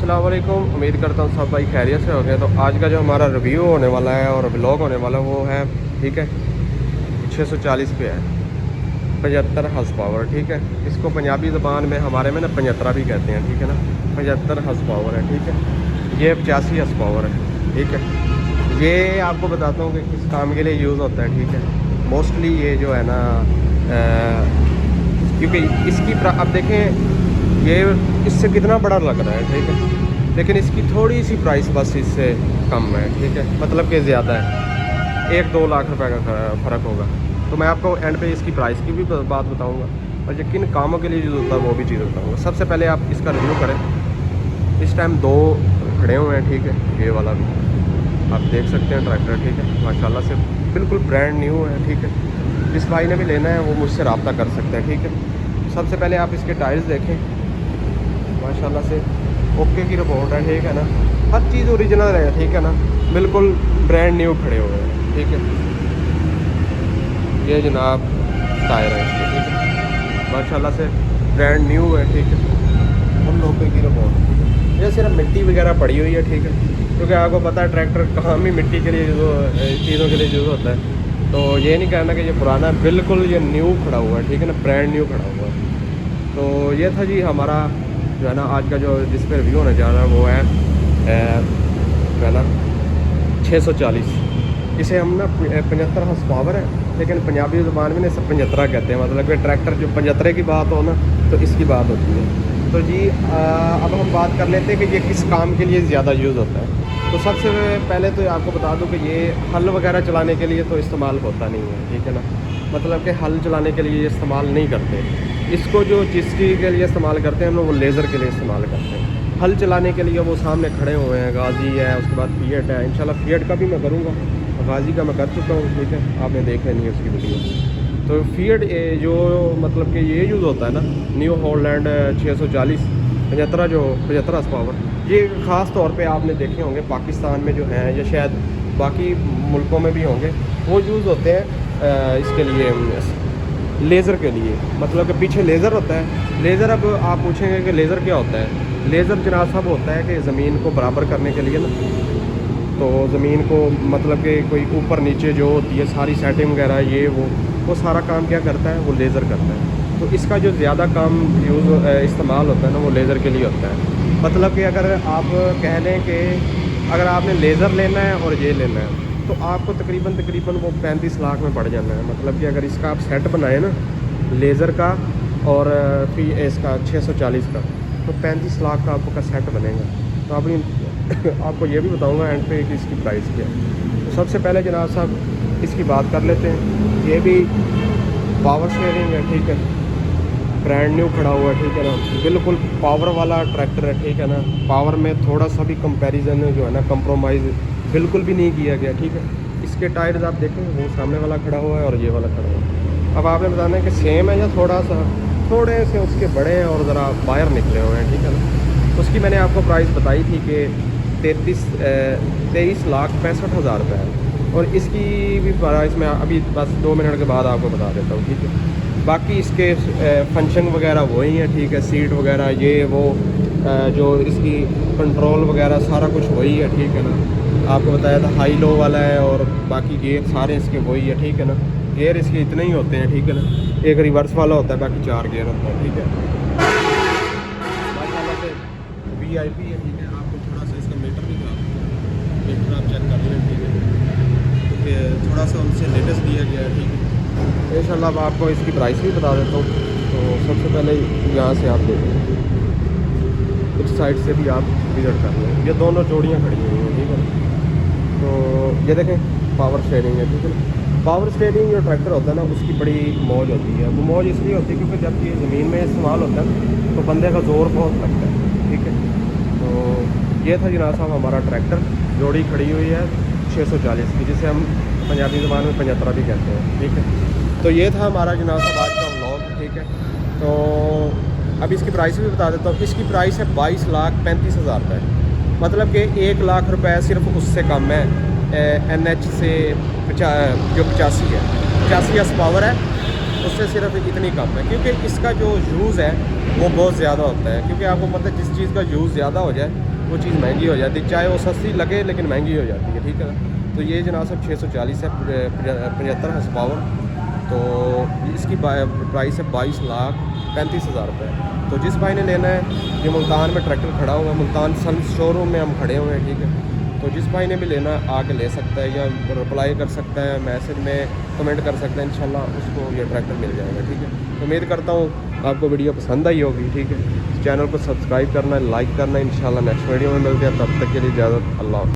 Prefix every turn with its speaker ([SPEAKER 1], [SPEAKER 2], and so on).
[SPEAKER 1] अस्सलाम वालेकुम। उम्मीद करता हूँ सब भाई खैरियत से हो गए। तो आज का जो हमारा रिव्यू होने वाला है और व्लॉग होने वाला है वो है, ठीक है, 640 पे है, 75 हॉर्स पावर। ठीक है, इसको पंजाबी ज़बान में हमारे में ना 75 भी कहते हैं। ठीक है ना, 75 हॉर्स पावर है। ठीक है, ये 85 हॉर्स पावर है। ठीक है, ये आपको बताता हूँ कि किस काम के लिए यूज़ होता है। ठीक है, मोस्टली ये जो है ना क्योंकि इसकी अब देखें ये इससे कितना बड़ा लग रहा है। ठीक है, लेकिन इसकी थोड़ी सी प्राइस बस इससे कम है। ठीक है, मतलब कि ज़्यादा है, 1-2 लाख रुपए का फ़र्क होगा। तो मैं आपको एंड पे इसकी प्राइस की भी बात बताऊंगा और जो किन कामों के लिए यूज़ होता है वो भी चीज़ बताऊंगा। सबसे पहले आप इसका रिव्यू करें। इस टाइम 2 खड़े हुए हैं। ठीक है, ये वाला भी आप देख सकते हैं ट्रैक्टर। ठीक है, माशाल्लाह से बिल्कुल ब्रांड न्यू है। ठीक है, जिस भाई ने भी लेना है वो मुझसे रब्ता कर सकते हैं। ठीक है, सबसे पहले आप इसके टायर्स देखें, माशाल्लाह से ओके की रिपोर्ट है। ठीक है ना, हर चीज़ ओरिजिनल है। ठीक है ना, बिल्कुल ब्रांड न्यू खड़े हुए हैं। ठीक है, ये जनाब टायर है इसके। ठीक है, माशाल्लाह से ब्रांड न्यू है। ठीक है, हम ओके की रिपोर्ट। ये सिर्फ मिट्टी वगैरह पड़ी हुई है। ठीक है, क्योंकि आपको पता है ट्रैक्टर काम ही मिट्टी के लिए चीज़ों के लिए यूज़ होता है। तो ये नहीं कहना कि ये पुराना है, बिल्कुल ये न्यू खड़ा हुआ है। ठीक है ना, ब्रांड न्यू खड़ा हुआ है। तो ये था जी हमारा जो है ना आज का जो जिस पर रिव्यू होने जा रहा है वो है ना 640। इसे हम ना 75 हॉर्स पावर है, लेकिन पंजाबी ज़ुबान में ना इसे 75 कहते हैं। मतलब कि ट्रैक्टर जो 75 की बात हो ना तो इसकी बात होती है। तो जी अब हम बात कर लेते हैं कि ये किस काम के लिए ज़्यादा यूज़ होता है। तो सबसे पहले तो आपको बता दूं कि ये हल वगैरह चलाने के लिए तो इस्तेमाल होता नहीं है। ठीक है ना, मतलब कि हल चलाने के लिए इस्तेमाल नहीं करते इसको। जो जिस चीज़ के लिए इस्तेमाल करते हैं हम लोग वो लेज़र के लिए इस्तेमाल करते हैं। हल चलाने के लिए वो सामने खड़े हुए हैं, गाजी है, उसके बाद फिएट है। इंशाल्लाह फिएट का भी मैं करूँगा, गाजी का मैं कर चुका हूँ। ठीक है, आपने देखा नहीं है उसकी वीडियो। तो फिएट जो मतलब कि ये यूज़ होता है ना न्यू हॉलैंड 640 75 जो 75 हॉर्स पावर, ये ख़ास तौर पे आपने देखे होंगे पाकिस्तान में जो हैं या शायद बाकी मुल्कों में भी होंगे, वो यूज़ होते हैं इसके लिए लेज़र के लिए। मतलब कि पीछे लेज़र होता है। लेज़र, अब आप पूछेंगे कि लेज़र क्या होता है। लेज़र जनाब सब होता है कि ज़मीन को बराबर करने के लिए ना, तो ज़मीन को मतलब कि कोई ऊपर नीचे जो होती है सारी सेटिंग वगैरह ये वो सारा काम क्या करता है, वो लेज़र करता है। तो इसका जो ज़्यादा काम इस्तेमाल होता है ना वो लेज़र के लिए होता है। मतलब कि अगर आप कह लें कि अगर आपने लेज़र लेना है और ये लेना है तो आपको तकरीबन वो 35 लाख में पड़ जाना है। मतलब कि अगर इसका आप सेट बनाए ना लेज़र का और फिर इसका 640 का, तो 35 लाख का आपका सेट बनेगा। तो आपको ये भी बताऊंगा एंड पे कि इसकी प्राइस क्या है। तो सबसे पहले जनाब साहब इसकी बात कर लेते हैं। ये भी पावर स्टीयरिंग है। ठीक है, ब्रांड न्यू खड़ा हुआ है। ठीक है ना, बिल्कुल पावर वाला ट्रैक्टर है। ठीक है ना, पावर में थोड़ा सा भी कंपैरिजन जो है ना कंप्रोमाइज़ बिल्कुल भी नहीं किया गया। ठीक है, इसके टायर्स आप देखें, वो सामने वाला खड़ा हुआ है और ये वाला खड़ा हुआ है। अब आपने बताना है कि सेम है या थोड़े से उसके बड़े हैं और ज़रा बाहर निकले हुए हैं। ठीक है ना, उसकी मैंने आपको प्राइस बताई थी कि 23,65,000 रुपये है। और इसकी भी प्राइस मैं अभी बस 2 मिनट के बाद आपको बता देता हूँ। ठीक है, बाकी इसके फंक्शन वगैरह वही हैं। ठीक है, सीट वगैरह ये वो जो इसकी कंट्रोल वगैरह सारा कुछ वही है। ठीक है ना, आपको बताया था हाई लो वाला है और बाकी गियर सारे इसके वही है। ठीक है ना, गियर इसके इतने ही होते हैं। ठीक है ना, एक रिवर्स वाला होता है, बाकी 4 गियर होता है। ठीक है, माशाल्लाह से VIP है। ठीक है, आपको थोड़ा सा इसका मीटर भी मीटर आप चेक कर लें। ठीक है, क्योंकि थोड़ा सा उनसे लेटेस्ट दिया गया है। ठीक है, इंशाल्लाह अब आपको इसकी प्राइस भी बता देता हूँ। तो सबसे पहले यहाँ से आप देखें, इस साइड से भी आप विजिट कर लें। ये दोनों जोड़ियाँ खड़ी हुई हैं। ठीक है, तो ये देखें पावर स्टीयरिंग है। ठीक है, पावर स्टीयरिंग जो ट्रैक्टर होता है ना उसकी बड़ी मौज होती है। वो मौज इसलिए होती है क्योंकि जब ये ज़मीन में इस्तेमाल होता है तो बंदे का ज़ोर बहुत लगता है। ठीक है, तो ये था जनाब साहब हमारा ट्रैक्टर, जोड़ी खड़ी हुई है 640 की, जिसे हम पंजाबी ज़बान में 75 भी कहते हैं। ठीक है, तो ये था हमारा जनाब साहब आज का व्लॉग। ठीक है, तो अब इसकी प्राइस भी बता देता हूँ। इसकी प्राइस है 22,35,000 रुपये। मतलब कि 1 लाख रुपए सिर्फ उससे कम है NH से जो 85 है, 85 हॉर्स पावर है। उससे सिर्फ इतनी कम है, क्योंकि इसका जो यूज़ है वो बहुत ज़्यादा होता है। क्योंकि आपको पता है जिस चीज़ का यूज़ ज़्यादा हो जाए वो चीज़ महंगी हो जाती है, चाहे वो सस्ती लगे लेकिन महंगी हो जाती है, ठीक है ना। तो ये जनाब सब 640 है, 75 हॉर्स पावर। तो इसकी प्राइस है 22,35,000 रुपये। तो जिस भाई ने लेना है, ये मुल्तान में ट्रैक्टर खड़ा हुआ है, मुल्तान सन शोरूम में हम खड़े हुए हैं, ठीक है। तो जिस भाई ने भी लेना है आके ले सकता है, या रिप्लाई कर सकता है, मैसेज में कमेंट कर सकता है, इंशाल्लाह उसको ये ट्रैक्टर मिल जाएगा, ठीक है। तो उम्मीद करता हूँ आपको वीडियो पसंद आई होगी, ठीक है। चैनल को सब्सक्राइब करना है, लाइक करना है। इंशाल्लाह नेक्स्ट वीडियो में मिलते हैं, तब तक के लिए इजाज़त, अल्लाह।